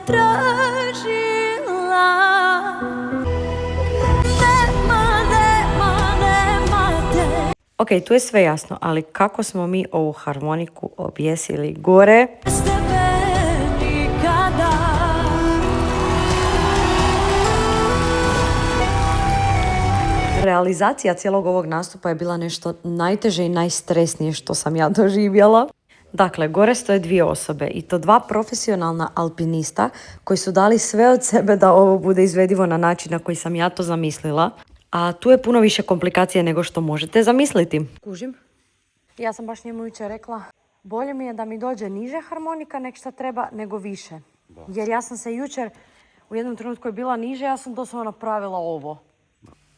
tražila. Ok, tu je sve jasno, ali kako smo mi ovu harmoniku objesili gore? Realizacija cijelog ovog nastupa je bila nešto najteže i najstresnije što sam ja doživjela. Dakle, gore stoje dvije osobe i to dva profesionalna alpinista koji su dali sve od sebe da ovo bude izvedivo na način na koji sam ja to zamislila. A tu je puno više komplikacije nego što možete zamisliti. Kužim. Ja sam baš njemu jučer rekla, bolje mi je da mi dođe niže harmonika nek šta treba nego više. Jer ja sam se jučer u jednom trenutku je bila niže, ja sam doslovno napravila ovo.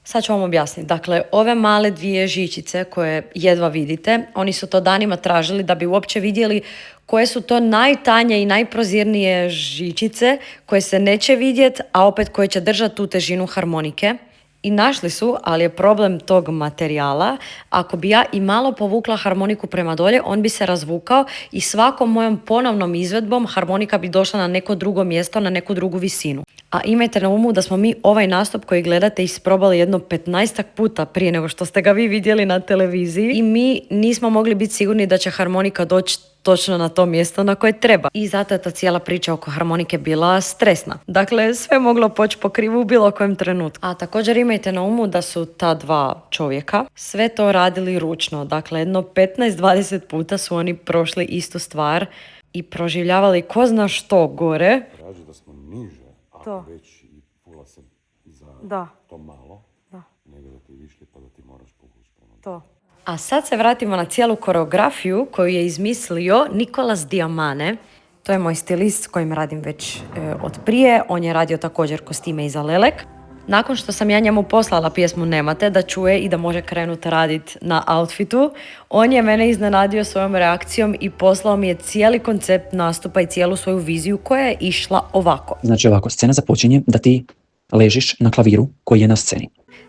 Sad ću vam objasniti. Dakle, ove male dvije žičice koje jedva vidite, oni su to danima tražili da bi uopće vidjeli koje su to najtanje i najprozirnije žičice koje se neće vidjeti, a opet koje će držati tu težinu harmonike. I našli su, ali je problem tog materijala, ako bi ja i malo povukla harmoniku prema dolje, on bi se razvukao i svakom mojom ponovnom izvedbom harmonika bi došla na neko drugo mjesto, na neku drugu visinu. A imajte na umu da smo mi ovaj nastup koji gledate isprobali jedno 15 puta prije nego što ste ga vi vidjeli na televiziji i mi nismo mogli biti sigurni da će harmonika doći točno na to mjesto na koje treba. I zato je ta cijela priča oko harmonike bila stresna. Dakle, sve moglo poći po krivu u bilo kojem trenutku. A također imajte na umu da su ta dva čovjeka sve to radili ručno. Dakle, jedno 15-20 puta su oni prošli istu stvar i proživljavali ko zna što gore. Rađe da smo niže, a To. već i pula se za Da. to malo, Da. nego da ti višli pa da ti moraš povući prema. To. A sad se vratimo na cijelu koreografiju koju je izmislio Nicolas Diamane. To je moj stilist s kojim radim već od prije. On je radio također kostime i za Lelek. Nakon što sam ja njemu poslala pjesmu Nemate da čuje i da može krenuti raditi na outfitu, on je mene iznenadio svojom reakcijom i poslao mi je cijeli koncept nastupa i cijelu svoju viziju koja je išla ovako. Znači ovako, scena započinje da ti ležiš na klaviru koji je na sceni.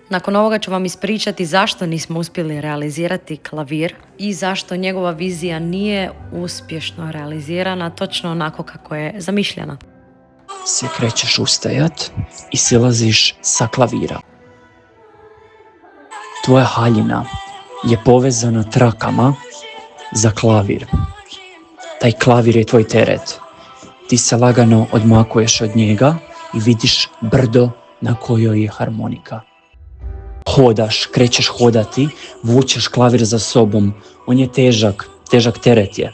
Nakon ovoga ću vam ispričati zašto nismo uspjeli realizirati klavir i zašto njegova vizija nije uspješno realizirana točno onako kako je zamišljena. Se krećeš ustajat i silaziš sa klavira. Tvoja haljina je povezana trakama za klavir. Taj klavir je tvoj teret. Ti se lagano odmakuješ od njega i vidiš brdo na kojoj je harmonika. Hodaš, krećeš hodati, vučeš klavir za sobom. On je težak teret je.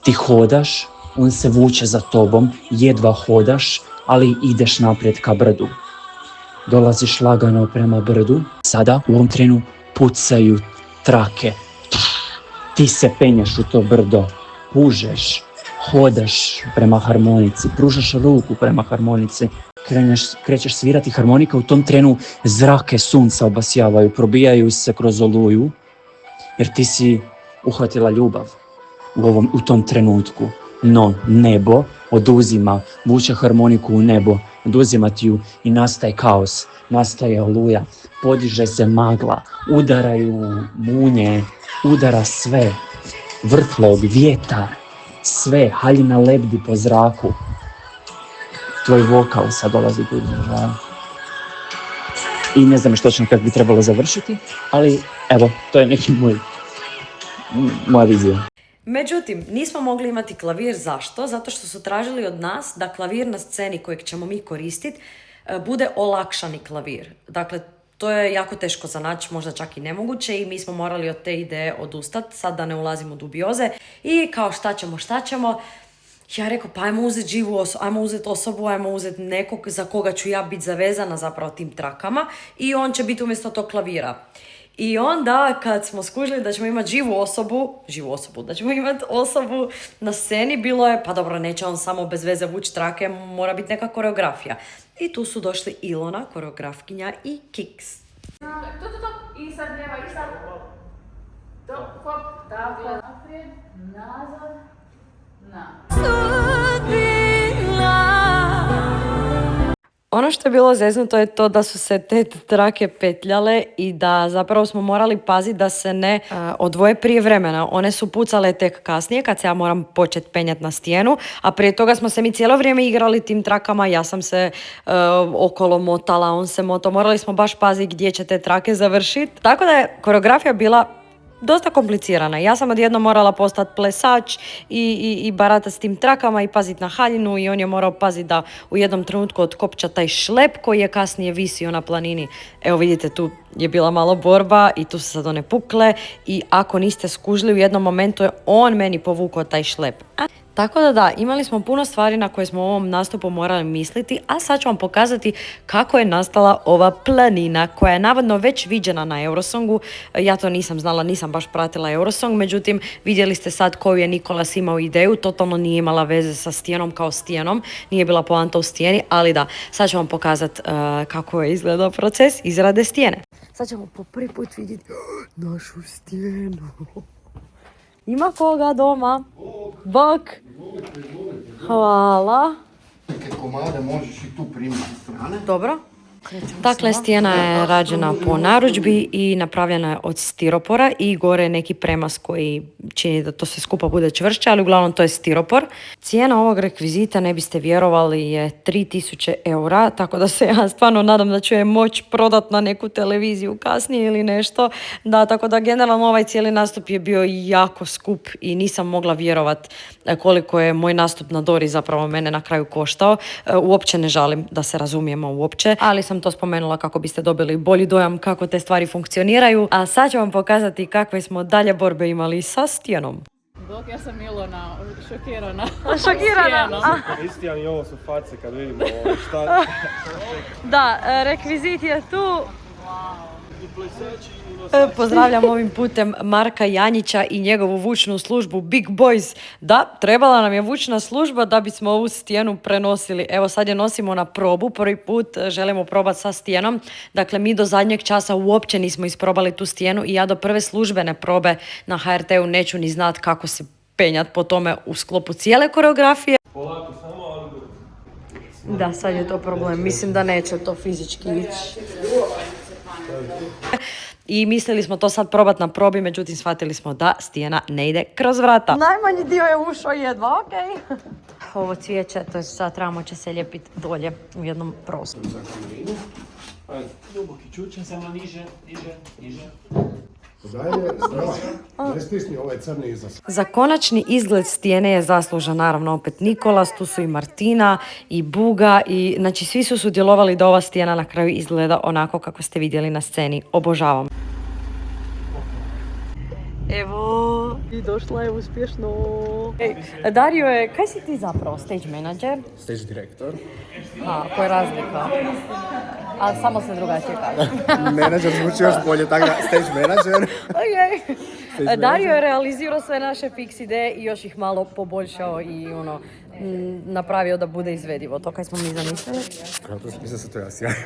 Ti hodaš, on se vuče za tobom, jedva hodaš, ali ideš naprijed ka brdu. Dolaziš lagano prema brdu. Sada u ovom trenu pucaju trake. Ti se penješ u to brdo, pužeš, hodaš prema harmonici, pružaš ruku prema harmonici. Krećeš svirati harmonika, u tom trenu zrake sunca obasjavaju, probijaju se kroz oluju, jer ti si uhvatila ljubav u tom trenutku. No, nebo oduzima, vuče harmoniku u nebo, oduzima ti ju i nastaje kaos, nastaje oluja, podiže se magla, udaraju munje, udara sve, vrtlog, vjetar, sve, haljina lebdi po zraku. Tvoj vokal sad dolazi do izražaja. I ne znam što točno kako bi trebalo završiti, ali evo, to je neki moja vizija. Međutim, nismo mogli imati klavir. Zašto? Zato što su tražili od nas da klavir na sceni kojeg ćemo mi koristiti bude olakšani klavir. Dakle, to je jako teško za naći, možda čak i nemoguće i mi smo morali od te ideje odustati, sad da ne ulazimo u dubioze. I kao šta ćemo? Ja rekao, pa ajmo uzeti živu osobu, ajmo uzeti osobu, ajmo uzeti nekog za koga ću ja biti zavezana zapravo tim trakama i on će biti umjesto tog klavira. I onda kad smo skužili da ćemo imati živu osobu, da ćemo imati osobu na sceni, bilo je, pa dobro, neće on samo bez veze vući trake, mora biti neka koreografija. I tu su došli Ilona, koreografkinja i Kiks. To. I sad nema, i sad. Hop, tako, naprijed, nazad, na. Ono što je bilo zeznuto je to da su se te trake petljale i da zapravo smo morali paziti da se ne odvoje prije vremena. One su pucale tek kasnije kad se ja moram početi penjati na stijenu, a prije toga smo se mi cijelo vrijeme igrali tim trakama, ja sam se okolo motala, on se motao, morali smo baš paziti gdje će te trake završiti. Tako da je koreografija bila dosta komplicirana. Ja sam odjednom morala postati plesač i barata s tim trakama i paziti na haljinu i on je morao paziti da u jednom trenutku otkopča taj šlep koji je kasnije visio na planini. Evo vidite, tu je bila malo borba i tu su sad one pukle i ako niste skužili u jednom momentu je on meni povukao taj šlep. Tako da, imali smo puno stvari na koje smo u ovom nastupu morali misliti, a sad ću vam pokazati kako je nastala ova planina koja je navodno već viđena na Eurosongu. Ja to nisam znala, nisam baš pratila Eurosong, međutim vidjeli ste sad koju je Nikolas imao ideju, totalno nije imala veze sa stijenom kao stijenom, nije bila poanta u stijeni, ali da, sad ću vam pokazati kako je izgledao proces izrade stijene. Sad ćemo po prvi put vidjeti našu stijenu. Ima koga doma? Bok. Hvala. Neke komade možeš i tu primiti s strane. Dobro. Dakle, stijena je rađena po narudžbi i napravljena je od stiropora i gore je neki premaz koji čini da to sve skupa bude čvršće, ali uglavnom to je stiropor. Cijena ovog rekvizita, ne biste vjerovali, je 3000 eura, tako da se ja stvarno nadam da ću je moći prodat na neku televiziju kasnije ili nešto. Da, tako da generalno ovaj cijeli nastup je bio jako skup i nisam mogla vjerovat koliko je moj nastup na Dori zapravo mene na kraju koštao. Uopće ne žalim, da se razumijemo uopće, ali sam to spomenula kako biste dobili bolji dojam kako te stvari funkcioniraju. A sad ću vam pokazati kakve smo dalje borbe imali sa stijenom. Dok ja sam Ilona šokirana. Šokirana? Kristijan i ovo su face kad vidimo ovo šta. Da, rekvizit je tu. Pozdravljam ovim putem Marka Janjića i njegovu vučnu službu Big Boys. Da, trebala nam je vučna služba da bismo ovu stijenu prenosili. Evo sad je nosimo na probu, prvi put želimo probati sa stijenom. Dakle, mi do zadnjeg časa uopće nismo isprobali tu stijenu i ja do prve službene probe na HRT-u neću ni znat kako se penjat po tome u sklopu cijele koreografije. Da, sad je to problem. Mislim da neće to fizički ići. I mislili smo to sad probat na probi, međutim shvatili smo da stijena ne ide kroz vrata. Najmanji dio je ušao jedva, ok. Ovo cvijeće, to je sad trebamo će se lijepiti dolje u jednom prostoru. Duboki čučan, samo niže. Dalje, ne stisni ovaj crni iza. Za konačni izgled stijene je zaslužan naravno opet Nikolas, tu su i Martina i Buga i znači svi su sudjelovali da ova stijena na kraju izgleda onako kako ste vidjeli na sceni. Obožavam. Evo, i došla je uspješno. Dario je, kaj si ti zapravo? Stage manager? Stage direktor. A, koja je razlika? Ali samo se drugačije kaže. Menadžer zvuči još bolje, tako da stage manager. Okay. Dario je realizirao sve naše fix ideje i još ih malo poboljšao i napravio da bude izvedivo. To kaj smo mi zamislili. Mislim da se to ja sjajno.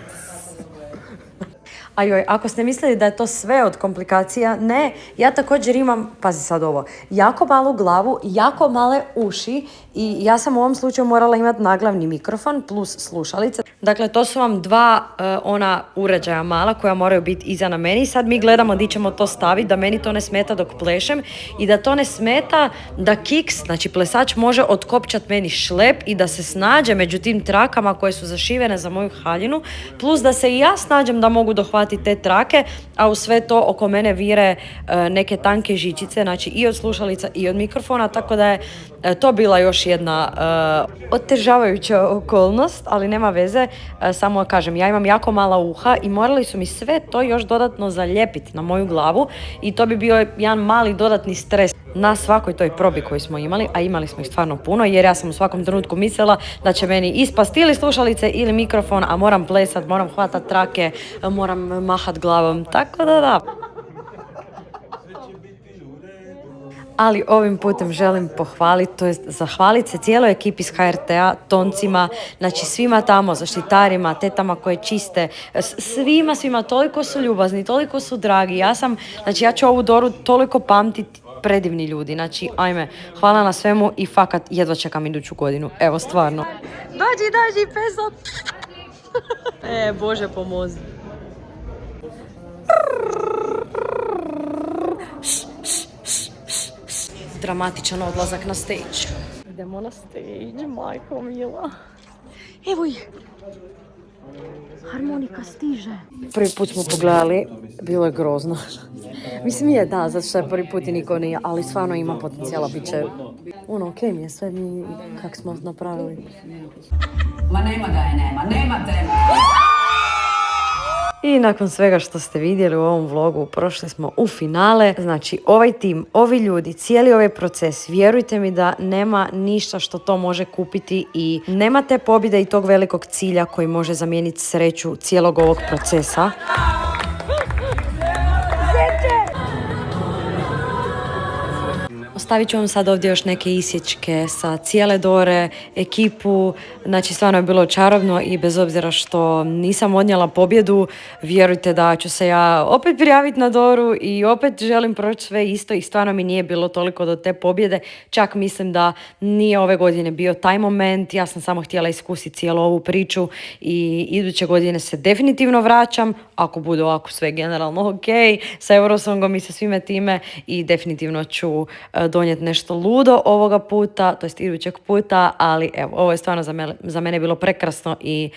A joj, ako ste mislili da je to sve od komplikacija, ne, ja također imam, pazi sad ovo, jako malu glavu, jako male uši i ja sam u ovom slučaju morala imati naglavni mikrofon plus slušalice. Dakle, to su vam dva ona uređaja mala koja moraju biti iza na meni. Sad mi gledamo di ćemo to staviti, da meni to ne smeta dok plešem i da to ne smeta da kiks, znači plesač može otkopčat meni šlep i da se snađe među tim trakama koje su zašivene za moju haljinu, plus da se i ja snađem da mogu dohvatiti te trake, a u sve to oko mene vire neke tanke žičice, znači i od slušalica i od mikrofona, tako da je to bila još jedna otežavajuća okolnost, ali nema veze, samo kažem, ja imam jako mala uha i morali su mi sve to još dodatno zalijepiti na moju glavu i to bi bio jedan mali dodatni stres na svakoj toj probi koju smo imali, a imali smo ih stvarno puno, jer ja sam u svakom trenutku mislila da će meni ispasti ili slušalice ili mikrofon, a moram plesat, moram hvatat trake, moram mahat glavom, tako da. Ali ovim putem želim pohvaliti, to jest zahvaliti se cijeloj ekipi iz HRT-a, toncima, znači svima tamo, zaštitarima, tetama koje čiste, svima, toliko su ljubazni, toliko su dragi. Ja ću ovu Doru toliko pamtiti, predivni ljudi, znači ajme, hvala na svemu i fakat jedva čekam iduću godinu, evo stvarno. Dođi, peso! Bože pomozi. Dramatičan odlazak na stage. Idemo na stage, majko mila. Evo je. Harmonika stiže. Prvi put smo pogledali, bilo je grozno. Mislim je, da, zato što je prvi put i niko nije, ali stvarno ima potencijala, bit će okej mi je sve mi kak smo napravili. Ma nema ga je, nema teme. I nakon svega što ste vidjeli u ovom vlogu, prošli smo u finale. Znači, ovaj tim, ovi ljudi, cijeli ovaj proces, vjerujte mi da nema ništa što to može kupiti i nema te pobjede i tog velikog cilja koji može zamijeniti sreću cijelog ovog procesa. Ostavit ću vam sad ovdje još neke isječke sa cijele Dore, ekipu, znači stvarno je bilo čarobno i bez obzira što nisam odnijela pobjedu, vjerujte da ću se ja opet prijaviti na Doru i opet želim proći sve isto i stvarno mi nije bilo toliko do te pobjede, čak mislim da nije ove godine bio taj moment, ja sam samo htjela iskusiti cijelu ovu priču i iduće godine se definitivno vraćam, ako bude ovako sve generalno ok, sa Eurosongom i sa svime time i definitivno ću donijeti nešto ludo ovoga puta, to jest idućeg puta, ali evo, ovo je stvarno za mene bilo prekrasno i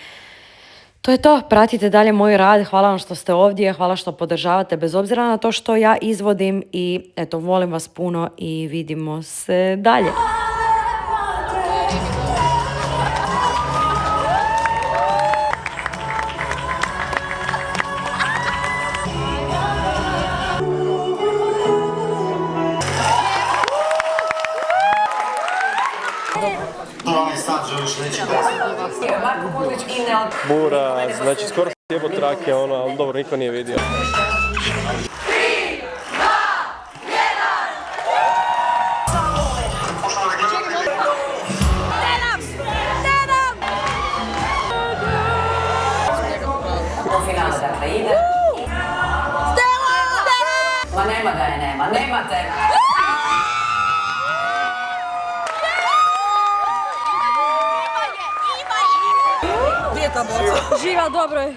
to je to. Pratite dalje moj rad, hvala vam što ste ovdje, hvala što podržavate bez obzira na to što ja izvodim i eto, volim vas puno i vidimo se dalje. Bura, znači skoro sjebo trake, ono, ali dobro, niko nije vidio. Dakle, ide. Ma nema ga je, nema teme. Živa, dobro je.